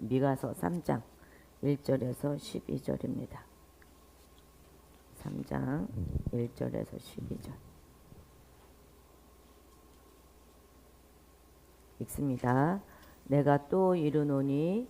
미가서 3장 1절에서 12절입니다. 3장 1절에서 12절 읽습니다. 내가 또 이르노니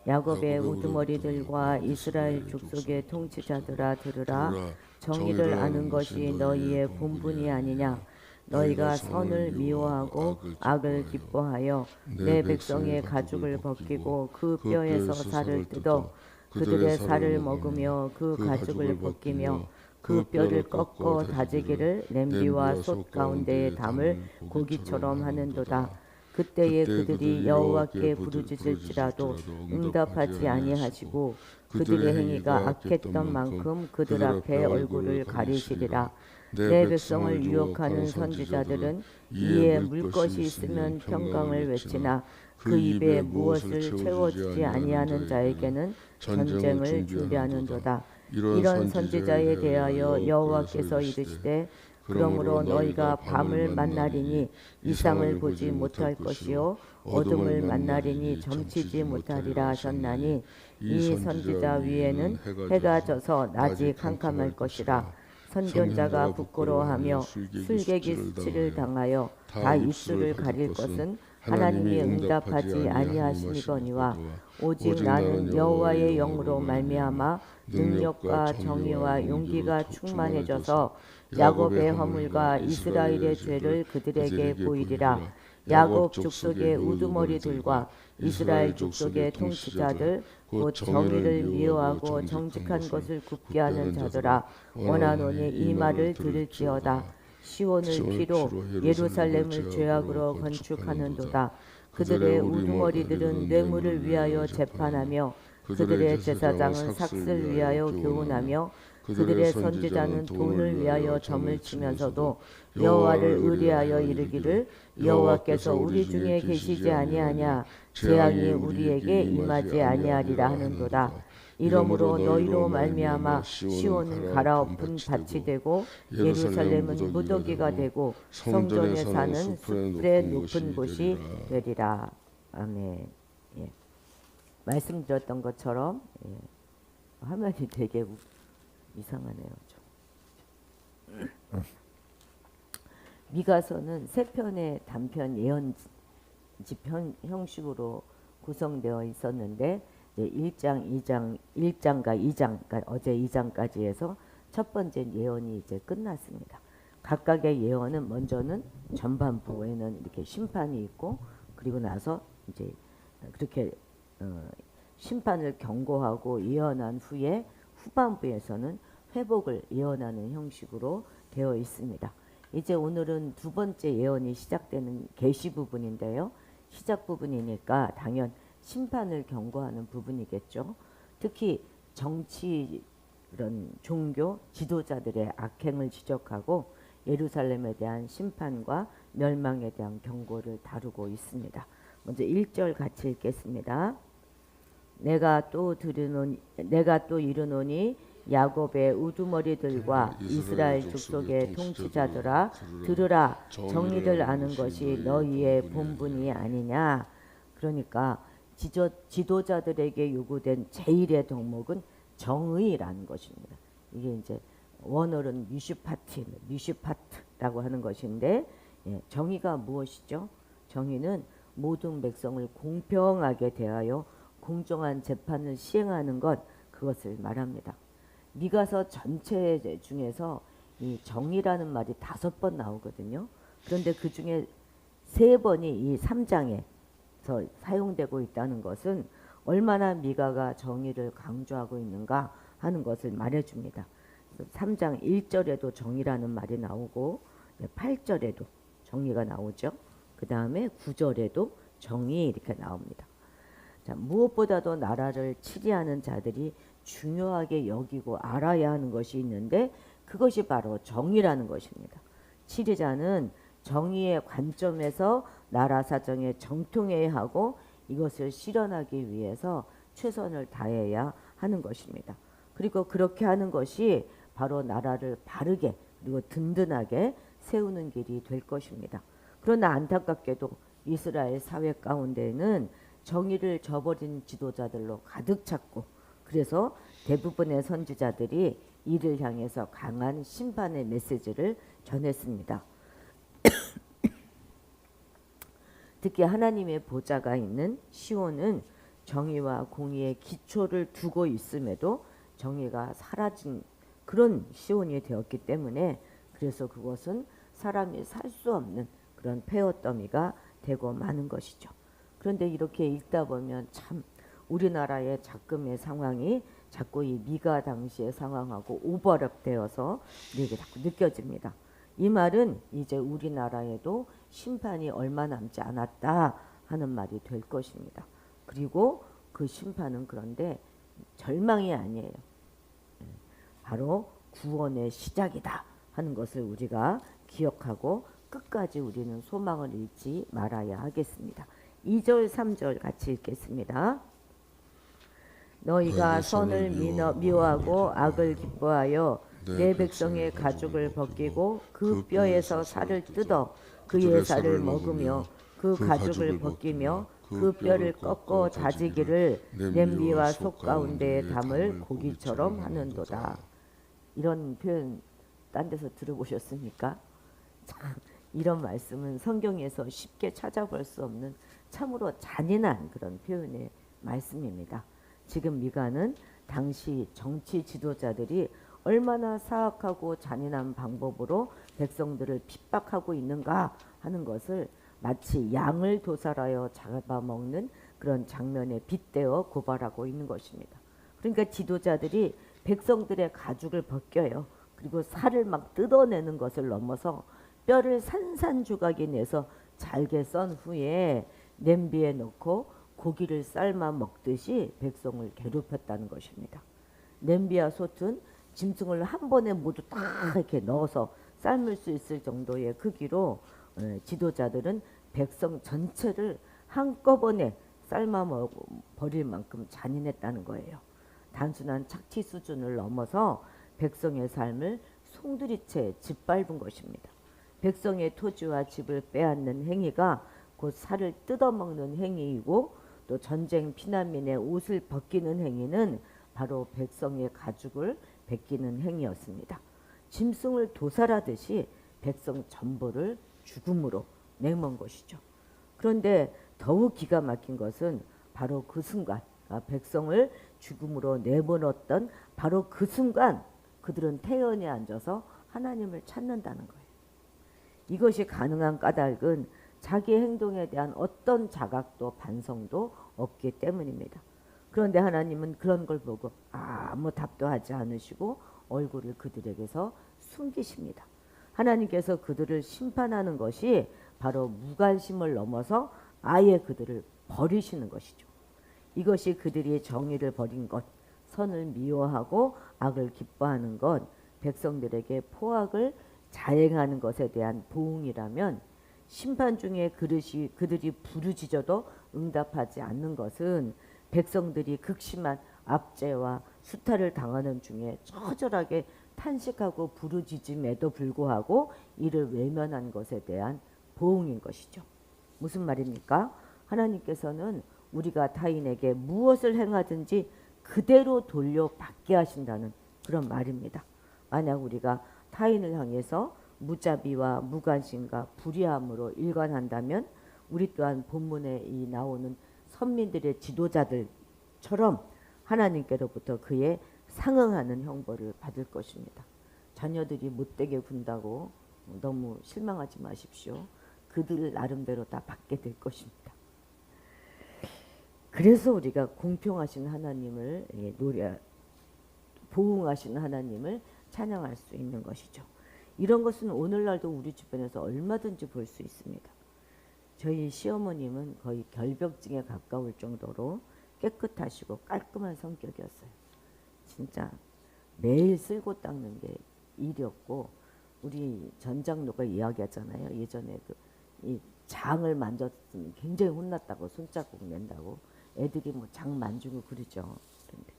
야곱의 우두머리들과 이스라엘 족속의 통치자들아 들으라. 정의를 아는 것이 너희의 본분이 아니냐. 너희가 선을 미워하고 악을 기뻐하여 내 백성의 가죽을 벗기고 그 뼈에서 살을 뜯어 그들의 살을 먹으며 그 가죽을 벗기며 그 뼈를 꺾어 다지기를 냄비와 솥 가운데에 담을 고기처럼 하는도다. 그때에 그들이 여호와께 부르짖을지라도 응답하지 아니하시고 그들의 행위가 악했던 만큼 그들 앞에 얼굴을 가리시리라. 내 백성을 유혹하는 선지자들은 이에 물 것이 있으면 평강을 외치나 그 입에 무엇을 채워주지 아니하는 자에게는 전쟁을 준비하는도다. 이런 선지자에 대하여 여호와께서 이르시되 그러므로 너희가 밤을 만나리니 이상을 보지 못할 것이요 어둠을 만나리니 점치지 못하리라 하셨나니 이 선지자 위에는 해가 져서 낮이 캄캄할 것이라. 선견자가 부끄러워하며 술객이 수치를 당하여 다 입술을 가릴 것은 하나님이 응답하지 아니하시니거니와 오직 나는 여호와의 영으로 말미암아 능력과 정의와 용기가 충만해져서 야곱의 허물과 이스라엘의 죄를 그들에게 보이리라. 야곱 족속의 우두머리들과 이스라엘 족속의 통치자들 곧 정의를 미워하고 정직한 것을 굽게 하는 자들아 원하노니 이 말을 들을지어다. 시온을 피로 예루살렘을 죄악으로 건축하는도다. 그들의 우두머리들은 뇌물을 위하여 재판하며 그들의 제사장은 삭슬 위하여 교훈하며 그들의 선지자는 돈을 위하여 점을 치면서도 여호와를 의뢰하여 이르기를 여호와께서 우리 중에 계시지 아니하냐. 재앙이 우리에게 임하지 아니하리라 하는도다. 이러므로 너희로 말미암아 시온은 갈아엎은 밭이 되고 예루살렘은 무더기가 되고 성전에 사는 숲의 높은 곳이 되리라. 아멘. 예. 말씀드렸던 것처럼 화면이 되게 이상하네요. 좀. 미가서는 세 편의 단편 예언집 형식으로 구성되어 있었는데 1장과 2장, 그러니까 어제 2장까지 해서 첫 번째 예언이 이제 끝났습니다. 각각의 예언은 먼저는 전반부에는 이렇게 심판이 있고 그리고 나서 이제 그렇게 심판을 경고하고 예언한 후에 후반부에서는 회복을 예언하는 형식으로 되어 있습니다. 이제 오늘은 두 번째 예언이 시작되는 계시 부분인데요. 시작 부분이니까 당연 심판을 경고하는 부분이겠죠. 특히 정치 이런 종교 지도자들의 악행을 지적하고 예루살렘에 대한 심판과 멸망에 대한 경고를 다루고 있습니다. 먼저 1절 같이 읽겠습니다. 내가 또 이르노니 야곱의 우두머리들과 이스라엘 족속의 통치자들아 들으라. 정의를 아는 것이 너희의 본분이 아니냐. 그러니까 지도자들에게 요구된 제일의 덕목은 정의라는 것입니다. 이게 이제 원어로는 미슈파트라고 하는 것인데 정의가 무엇이죠? 정의는 모든 백성을 공평하게 대하여 공정한 재판을 시행하는 것, 그것을 말합니다. 미가서 전체 중에서 이 정의라는 말이 5번 나오거든요. 그런데 그 중에 3번이 이 3장에서 사용되고 있다는 것은 얼마나 미가가 정의를 강조하고 있는가 하는 것을 말해줍니다. 3장 1절에도 정의라는 말이 나오고 8절에도 정의가 나오죠. 그 다음에 9절에도 정의 이렇게 나옵니다. 자, 무엇보다도 나라를 치리하는 자들이 중요하게 여기고 알아야 하는 것이 있는데 그것이 바로 정의라는 것입니다. 치리자는 정의의 관점에서 나라 사정에 정통해야 하고 이것을 실현하기 위해서 최선을 다해야 하는 것입니다. 그리고 그렇게 하는 것이 바로 나라를 바르게 그리고 든든하게 세우는 길이 될 것입니다. 그러나 안타깝게도 이스라엘 사회 가운데는 정의를 저버린 지도자들로 가득 찼고, 그래서 대부분의 선지자들이 이를 향해서 강한 심판의 메시지를 전했습니다. 특히 하나님의 보좌가 있는 시온은 정의와 공의의 기초를 두고 있음에도 정의가 사라진 그런 시온이 되었기 때문에, 그래서 그것은 사람이 살 수 없는 그런 폐허더미가 되고 마는 것이죠. 그런데 이렇게 읽다 보면 참 우리나라의 작금의 상황이 자꾸 이 미가 당시의 상황하고 오버랩되어서 이게 자꾸 느껴집니다. 이 말은 이제 우리나라에도 심판이 얼마 남지 않았다 하는 말이 될 것입니다. 그리고 그 심판은 그런데 절망이 아니에요. 바로 구원의 시작이다 하는 것을 우리가 기억하고 끝까지 우리는 소망을 잃지 말아야 하겠습니다. 2절 3절 같이 읽겠습니다. 너희가 선을 미워하고 악을 기뻐하여 내 백성의 가죽을 벗기고 그 뼈에서 살을 뜯어 그의 살을 먹으며 그 가죽을 벗기며 그 뼈를 꺾어 다지기를 냄비와 속 가운데에 담을 고기처럼 하는도다. 이런 표현 딴 데서 들어보셨습니까? 참 이런 말씀은 성경에서 쉽게 찾아볼 수 없는 참으로 잔인한 그런 표현의 말씀입니다. 지금 미가는 당시 정치 지도자들이 얼마나 사악하고 잔인한 방법으로 백성들을 핍박하고 있는가 하는 것을 마치 양을 도살하여 잡아먹는 그런 장면에 빗대어 고발하고 있는 것입니다. 그러니까 지도자들이 백성들의 가죽을 벗겨요. 그리고 살을 막 뜯어내는 것을 넘어서 뼈를 산산조각이 내서 잘게 썬 후에 냄비에 넣고 고기를 삶아 먹듯이 백성을 괴롭혔다는 것입니다. 냄비와 솥은 짐승을 한 번에 모두 다 이렇게 넣어서 삶을 수 있을 정도의 크기로 지도자들은 백성 전체를 한꺼번에 삶아 버릴 만큼 잔인했다는 거예요. 단순한 착취 수준을 넘어서 백성의 삶을 송두리째 짓밟은 것입니다. 백성의 토지와 집을 빼앗는 행위가 곧 살을 뜯어먹는 행위이고, 또 전쟁 피난민의 옷을 벗기는 행위는 바로 백성의 가죽을 벗기는 행위였습니다. 짐승을 도살하듯이 백성 전부를 죽음으로 내몬 것이죠. 그런데 더욱 기가 막힌 것은 바로 그 순간, 백성을 죽음으로 내몰았던 바로 그 순간 그들은 태연에 앉아서 하나님을 찾는다는 거예요. 이것이 가능한 까닭은 자기 행동에 대한 어떤 자각도 반성도 없기 때문입니다. 그런데 하나님은 그런 걸 보고 아무 답도 하지 않으시고 얼굴을 그들에게서 숨기십니다. 하나님께서 그들을 심판하는 것이 바로 무관심을 넘어서 아예 그들을 버리시는 것이죠. 이것이 그들이 정의를 버린 것, 선을 미워하고 악을 기뻐하는 것, 백성들에게 포악을 자행하는 것에 대한 보응이라면, 심판 중에 그들이 부르짖어도 응답하지 않는 것은 백성들이 극심한 압제와 수탈을 당하는 중에 처절하게 탄식하고 부르짖음에도 불구하고 이를 외면한 것에 대한 보응인 것이죠. 무슨 말입니까? 하나님께서는 우리가 타인에게 무엇을 행하든지 그대로 돌려받게 하신다는 그런 말입니다. 만약 우리가 타인을 향해서 무자비와 무관심과 불의함으로 일관한다면 우리 또한 본문에 이 나오는 선민들의 지도자들처럼 하나님께로부터 그에 상응하는 형벌을 받을 것입니다. 자녀들이 못되게 군다고 너무 실망하지 마십시오. 그들 나름대로 다 받게 될 것입니다. 그래서 우리가 공평하신 하나님을 보응하신 하나님을 찬양할 수 있는 것이죠. 이런 것은 오늘날도 우리 주변에서 얼마든지 볼 수 있습니다. 저희 시어머님은 거의 결벽증에 가까울 정도로 깨끗하시고 깔끔한 성격이었어요. 진짜 매일 쓸고 닦는 게 일이었고, 우리 전 장로가 이야기하잖아요. 예전에 이 장을 만졌으면 굉장히 혼났다고, 손자국 낸다고 애들이 뭐 장 만지고 그러죠. 그런데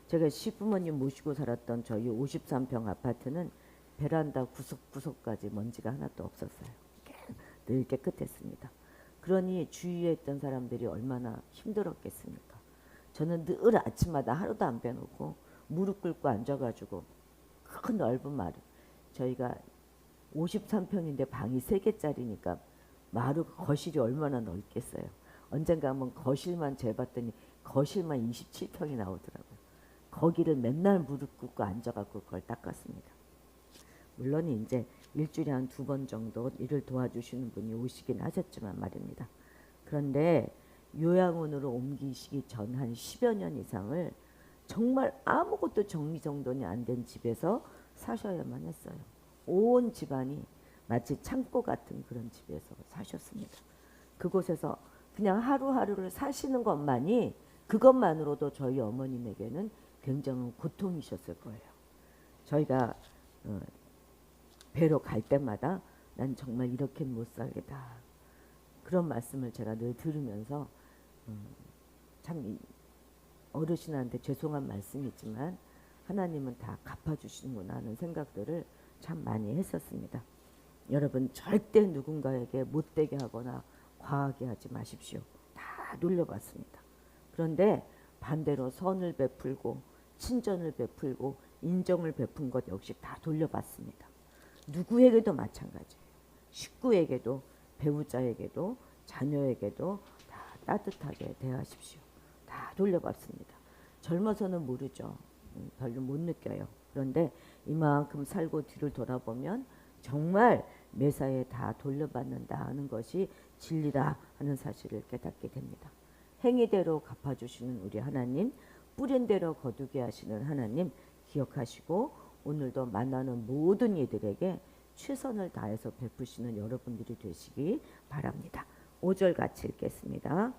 제가 시부모님 모시고 살았던 저희 53평 아파트는 베란다 구석구석까지 먼지가 하나도 없었어요. 늘 깨끗했습니다. 그러니 주위에 있던 사람들이 얼마나 힘들었겠습니까? 저는 늘 아침마다 하루도 안 빼놓고 무릎 꿇고 앉아가지고 큰 넓은 마루, 저희가 53평인데 방이 3개짜리니까 마루 거실이 얼마나 넓겠어요. 언젠가 한번 거실만 재봤더니 거실만 27평이 나오더라고요. 거기를 맨날 무릎 꿇고 앉아갖고 그걸 닦았습니다. 물론 이제 일주일에 한 2번 정도 일을 도와주시는 분이 오시긴 하셨지만 말입니다. 그런데 요양원으로 옮기시기 전 한 10여 년 이상을 정말 아무것도 정리정돈이 안 된 집에서 사셔야만 했어요. 온 집안이 마치 창고 같은 그런 집에서 사셨습니다. 그곳에서 그냥 하루하루를 사시는 것만이, 그것만으로도 저희 어머님에게는 굉장한 고통이셨을 거예요. 저희가 뵈러 갈 때마다 난 정말 이렇게 못 살겠다, 그런 말씀을 제가 늘 들으면서 참 어르신한테 죄송한 말씀이지만 하나님은 다 갚아주시는구나 하는 생각들을 참 많이 했었습니다. 여러분, 절대 누군가에게 못되게 하거나 과하게 하지 마십시오. 다 돌려받습니다. 그런데 반대로 선을 베풀고 친전을 베풀고 인정을 베푼 것 역시 다 돌려받습니다. 누구에게도 마찬가지예요. 식구에게도, 배우자에게도, 자녀에게도 다 따뜻하게 대하십시오. 다 돌려받습니다. 젊어서는 모르죠. 별로 못 느껴요. 그런데 이만큼 살고 뒤를 돌아보면 정말 매사에 다 돌려받는다 하는 것이 진리다 하는 사실을 깨닫게 됩니다. 행위대로 갚아주시는 우리 하나님, 뿌린 대로 거두게 하시는 하나님 기억하시고 오늘도 만나는 모든 이들에게 최선을 다해서 베푸시는 여러분들이 되시기 바랍니다. 5절 같이 읽겠습니다.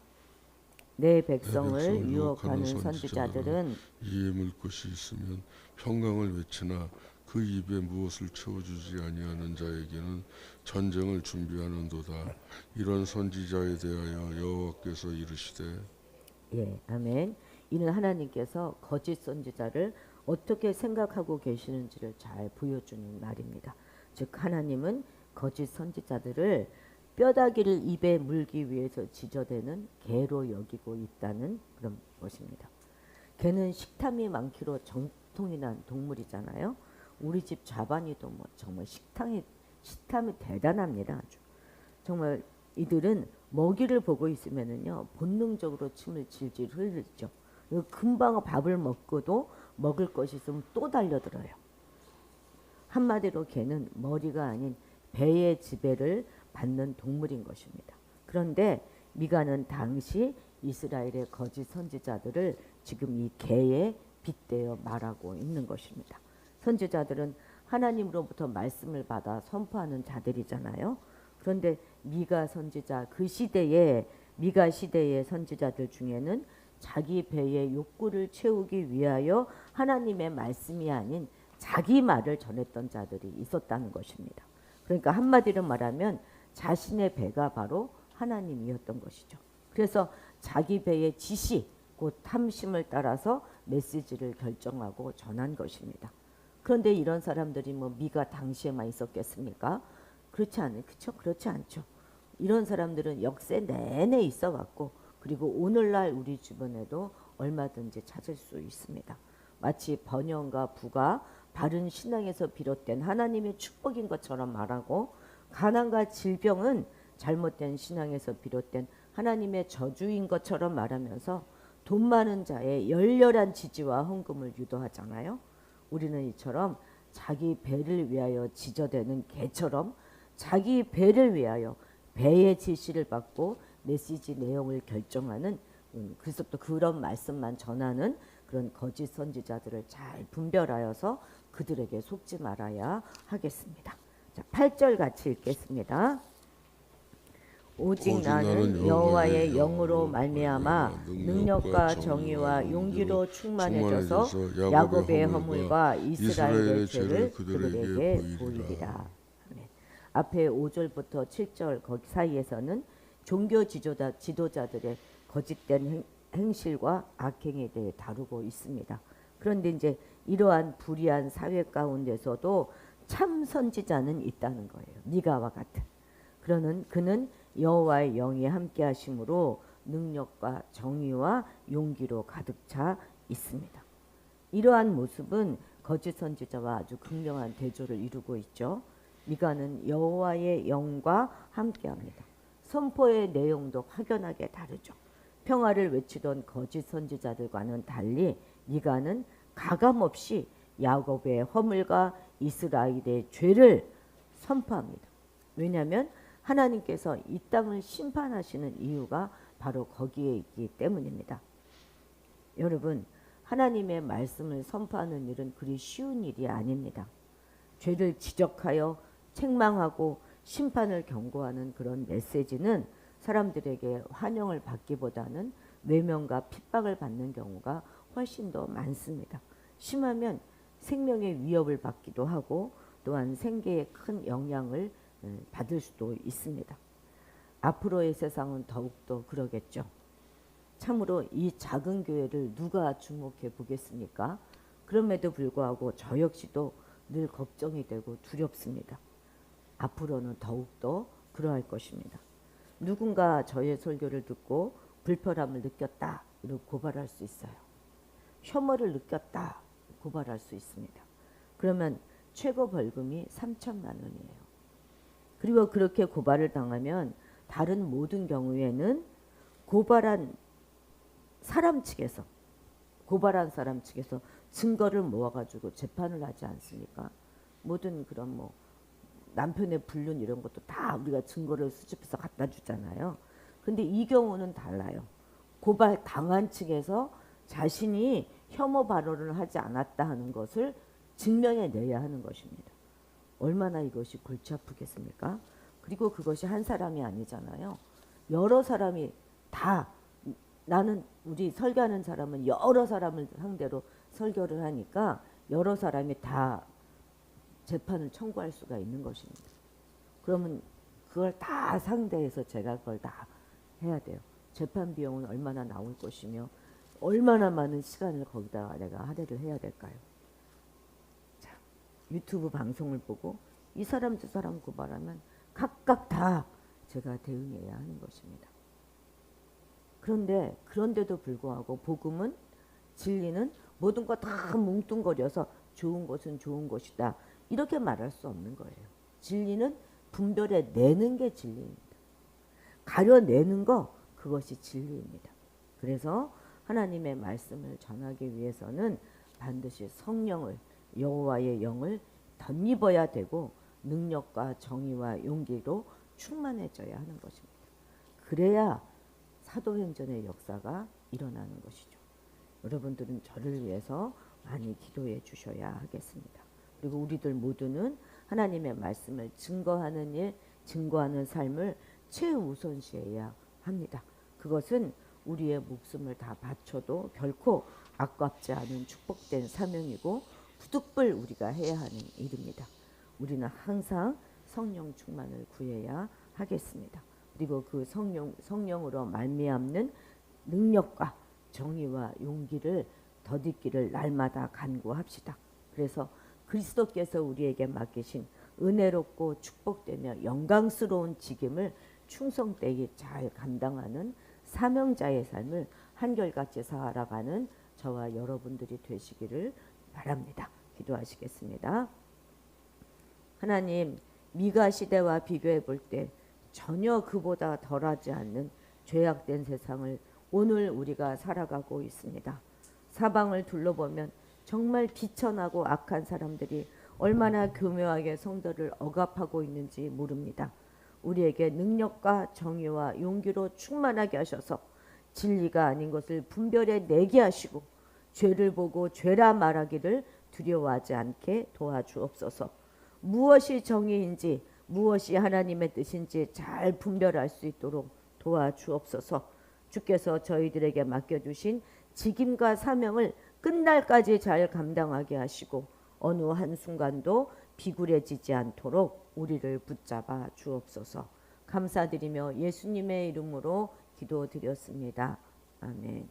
내 백성을 유혹하는 선지자들은 이에 물 것이 있으면 평강을 외치나 그 입에 무엇을 채워주지 아니하는 자에게는 전쟁을 준비하는도다. 이런 선지자에 대하여 여호와께서 이르시되, 예, 아멘. 이는 하나님께서 거짓 선지자를 어떻게 생각하고 계시는지를 잘 보여주는 말입니다. 즉 하나님은 거짓 선지자들을 뼈다귀를 입에 물기 위해서 지저대는 개로 여기고 있다는 그런 것입니다. 개는 식탐이 많기로 정통이 난 동물이잖아요. 우리 집 자반이도 뭐 정말 식탐이 대단합니다. 아주. 정말 이들은 먹이를 보고 있으면은요 본능적으로 침을 질질 흘리죠. 금방 밥을 먹고도 먹을 것이 있으면 또 달려들어요. 한마디로 개는 머리가 아닌 배의 지배를 받는 동물인 것입니다. 그런데 미가는 당시 이스라엘의 거짓 선지자들을 지금 이 개에 빗대어 말하고 있는 것입니다. 선지자들은 하나님으로부터 말씀을 받아 선포하는 자들이잖아요. 그런데 미가 선지자, 그 시대에 미가 시대의 선지자들 중에는 자기 배의 욕구를 채우기 위하여 하나님의 말씀이 아닌 자기 말을 전했던 자들이 있었다는 것입니다. 그러니까 한마디로 말하면 자신의 배가 바로 하나님이었던 것이죠. 그래서 자기 배의 지시, 곧 탐심을 따라서 메시지를 결정하고 전한 것입니다. 그런데 이런 사람들이 뭐 미가 당시에만 있었겠습니까? 그렇지 않죠. 이런 사람들은 역대 내내 있어왔고, 그리고 오늘날 우리 주변에도 얼마든지 찾을 수 있습니다. 마치 번영과 부가 바른 신앙에서 비롯된 하나님의 축복인 것처럼 말하고, 가난과 질병은 잘못된 신앙에서 비롯된 하나님의 저주인 것처럼 말하면서 돈 많은 자의 열렬한 지지와 헌금을 유도하잖아요. 우리는 이처럼 자기 배를 위하여 지저대는 개처럼 자기 배를 위하여 배의 지시를 받고 메시지 내용을 결정하는, 그래서 또 그런 말씀만 전하는 그런 거짓 선지자들을 잘 분별하여서 그들에게 속지 말아야 하겠습니다. 자, 8절 같이 읽겠습니다. 오직 나는 여호와의 영으로 말미암아 능력과 정의와 용기로 충만해져서 야곱의 허물과 이스라엘의 죄를 그들에게 보이리라. 앞에 5절부터 7절 거기 사이에서는 종교 지도자들의 거짓된 행실과 악행에 대해 다루고 있습니다. 그런데 이제 이러한 불의한 사회 가운데서도 참 선지자는 있다는 거예요. 미가와 같은. 그는 여호와의 영이 함께 하심으로 능력과 정의와 용기로 가득 차 있습니다. 이러한 모습은 거짓 선지자와 아주 극명한 대조를 이루고 있죠. 미가는 여호와의 영과 함께합니다. 선포의 내용도 확연하게 다르죠. 평화를 외치던 거짓 선지자들과는 달리 미가는 가감없이 야곱의 허물과 이스라엘의 죄를 선포합니다. 왜냐하면 하나님께서 이 땅을 심판하시는 이유가 바로 거기에 있기 때문입니다. 여러분, 하나님의 말씀을 선포하는 일은 그리 쉬운 일이 아닙니다. 죄를 지적하여 책망하고 심판을 경고하는 그런 메시지는 사람들에게 환영을 받기보다는 외면과 핍박을 받는 경우가 훨씬 더 많습니다. 심하면 생명의 위협을 받기도 하고 또한 생계에 큰 영향을 받을 수도 있습니다. 앞으로의 세상은 더욱더 그러겠죠. 참으로 이 작은 교회를 누가 주목해 보겠습니까? 그럼에도 불구하고 저 역시도 늘 걱정이 되고 두렵습니다. 앞으로는 더욱더 그러할 것입니다. 누군가 저의 설교를 듣고 불편함을 느꼈다 이렇게 고발할 수 있어요. 혐오를 느꼈다 고발할 수 있습니다. 그러면 최고 벌금이 3천만 원이에요. 그리고 그렇게 고발을 당하면 다른 모든 경우에는 고발한 사람 측에서 증거를 모아가지고 재판을 하지 않습니까? 모든 그런 뭐 남편의 불륜 이런 것도 다 우리가 증거를 수집해서 갖다 주잖아요. 근데 이 경우는 달라요. 고발 당한 측에서 자신이 혐오 발언을 하지 않았다 하는 것을 증명해 내야 하는 것입니다. 얼마나 이것이 골치 아프겠습니까? 그리고 그것이 한 사람이 아니잖아요. 여러 사람이 다 나는 우리 설교하는 사람은 여러 사람을 상대로 설교를 하니까 여러 사람이 다 재판을 청구할 수가 있는 것입니다. 그러면 그걸 다 상대해서 제가 그걸 다 해야 돼요. 재판 비용은 얼마나 나올 것이며 얼마나 많은 시간을 거기다가 내가 할애를 해야 될까요? 자, 유튜브 방송을 보고 이 사람 저 사람 고발하면 각각 다 제가 대응해야 하는 것입니다. 그런데도 불구하고 복음은 진리는 모든 거 다 뭉뚱거려서 좋은 것은 좋은 것이다 이렇게 말할 수 없는 거예요. 진리는 분별해 내는 게 진리입니다. 가려내는 거 그것이 진리입니다. 그래서 하나님의 말씀을 전하기 위해서는 반드시 성령을 여호와의 영을 덧입어야 되고 능력과 정의와 용기로 충만해져야 하는 것입니다. 그래야 사도행전의 역사가 일어나는 것이죠. 여러분들은 저를 위해서 많이 기도해 주셔야 하겠습니다. 그리고 우리들 모두는 하나님의 말씀을 증거하는 일, 증거하는 삶을 최우선시해야 합니다. 그것은 우리의 목숨을 다 바쳐도 결코 아깝지 않은 축복된 사명이고 부득불 우리가 해야 하는 일입니다. 우리는 항상 성령 충만을 구해야 하겠습니다. 그리고 그 성령으로 말미암는 능력과 정의와 용기를 덧입기를 날마다 간구합시다. 그래서 그리스도께서 우리에게 맡기신 은혜롭고 축복되며 영광스러운 직임을 충성되게 잘 감당하는 사명자의 삶을 한결같이 살아가는 저와 여러분들이 되시기를 바랍니다. 기도하시겠습니다. 하나님, 미가 시대와 비교해 볼 때 전혀 그보다 덜하지 않는 죄악된 세상을 오늘 우리가 살아가고 있습니다. 사방을 둘러보면 정말 비천하고 악한 사람들이 얼마나 교묘하게 성도를 억압하고 있는지 모릅니다. 우리에게 능력과 정의와 용기로 충만하게 하셔서 진리가 아닌 것을 분별해 내게 하시고 죄를 보고 죄라 말하기를 두려워하지 않게 도와주옵소서. 무엇이 정의인지 무엇이 하나님의 뜻인지 잘 분별할 수 있도록 도와주옵소서. 주께서 저희들에게 맡겨주신 직임과 사명을 끝날까지 잘 감당하게 하시고 어느 한순간도 비굴해지지 않도록 우리를 붙잡아 주옵소서. 감사드리며 예수님의 이름으로 기도드렸습니다. 아멘.